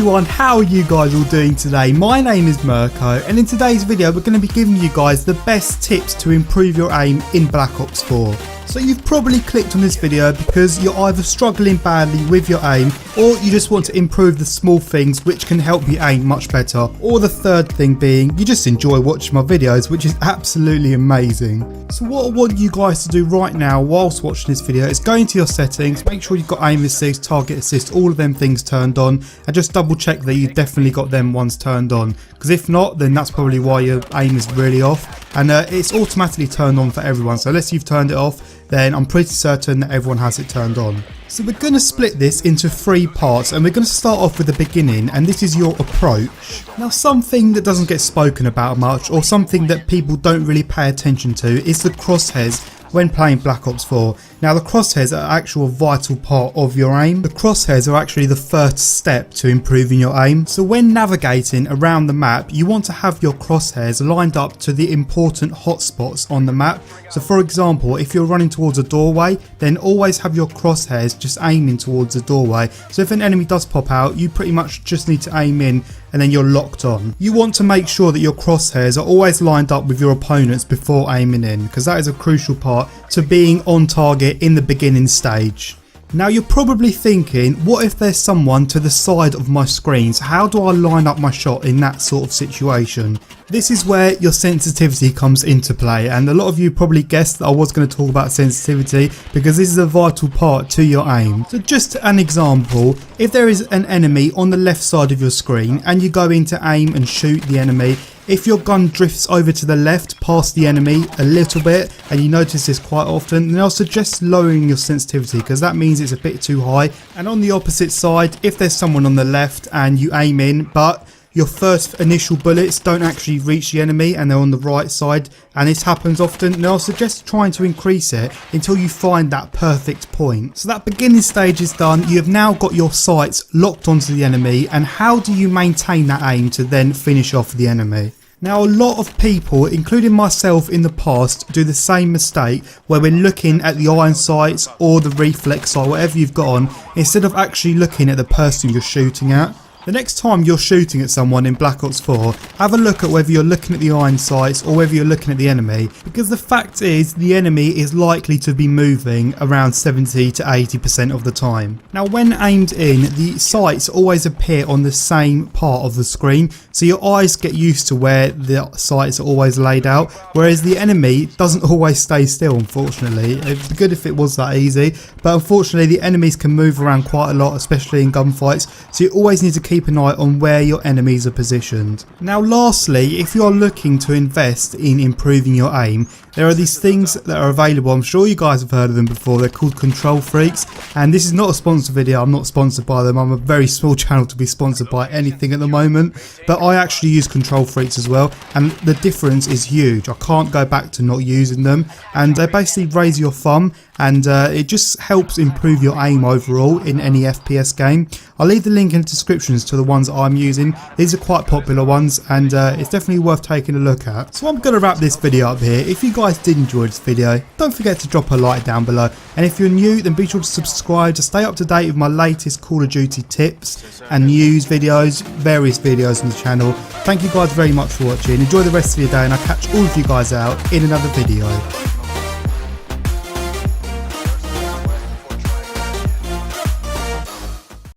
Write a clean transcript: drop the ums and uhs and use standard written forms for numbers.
everyone, how are you guys all doing today? My name is Mirko, and in today's video we're going to be giving you guys the best tips to improve your aim in Black Ops 4. So you've probably clicked on this video because you're either struggling badly with your aim, or you just want to improve the small things which can help you aim much better, or the third thing being you just enjoy watching my videos, which is absolutely amazing. So what I want you guys to do right now whilst watching this video is go into your settings, make sure you've got aim assist, target assist, all of them things turned on, and just double check that you've definitely got them ones turned on, because if not then that's probably why your aim is really off. And it's automatically turned on for everyone, so unless you've turned it off then I'm pretty certain that everyone has it turned on. So we're going to split this into 3 parts, and we're going to start off with the beginning, and this is your approach. Now something that doesn't get spoken about much, or something that people don't really pay attention to, is the crosshairs when playing Black Ops 4. Now the crosshairs are actually a vital part of your aim. The crosshairs are actually the first step to improving your aim. So when navigating around the map, you want to have your crosshairs lined up to the important hotspots on the map. So for example, if you're running towards a doorway, then always have your crosshairs just aiming towards the doorway. So if an enemy does pop out, you pretty much just need to aim in and then you're locked on. You want to make sure that your crosshairs are always lined up with your opponents before aiming in, because that is a crucial part to being on target in the beginning stage. Now you're probably thinking, what if there's someone to the side of my screens? How do I line up my shot in that sort of situation? This is where your sensitivity comes into play, and a lot of you probably guessed that I was going to talk about sensitivity because this is a vital part to your aim. So just an example, if there is an enemy on the left side of your screen and you go in to aim and shoot the enemy, if your gun drifts over to the left past the enemy a little bit, and you notice this quite often, then I'll suggest lowering your sensitivity, because that means it's a bit too high. And on the opposite side, if there's someone on the left and you aim in but your first initial bullets don't actually reach the enemy and they're on the right side, and this happens often, then I'll suggest trying to increase it until you find that perfect point. So that beginning stage is done. You have now got your sights locked onto the enemy, and how do you maintain that aim to then finish off the enemy? Now a lot of people, including myself in the past, do the same mistake where we're looking at the iron sights or the reflex sight, whatever you've got on, instead of actually looking at the person you're shooting at. The next time you're shooting at someone in Black Ops 4, have a look at whether you're looking at the iron sights or whether you're looking at the enemy, because the fact is the enemy is likely to be moving around 70 to 80% of the time. Now when aimed in, the sights always appear on the same part of the screen, so your eyes get used to where the sights are always laid out, whereas the enemy doesn't always stay still, unfortunately. It'd be good if it was that easy, but unfortunately the enemies can move around quite a lot, especially in gunfights, so you always need to keep an eye on where your enemies are positioned. Now lastly, if you're looking to invest in improving your aim, there are these things that are available. I'm sure you guys have heard of them before. They're called control freaks, and this is not a sponsored video. I'm not sponsored by them. I'm a very small channel to be sponsored by anything at the moment, but I actually use control freaks as well, and the difference is huge. I can't go back to not using them, and they basically raise your thumb, and it just helps improve your aim overall in any FPS game. I'll leave the link in the descriptions to the ones that I'm using. These are quite popular ones, and it's definitely worth taking a look at. So I'm going to wrap this video up here. If you guys did enjoy this video, don't forget to drop a like down below, and if you're new then be sure to subscribe to stay up to date with my latest Call of Duty tips and news videos, various videos on the channel. Thank you guys very much for watching. Enjoy the rest of your day, and I'll catch all of you guys out in another video.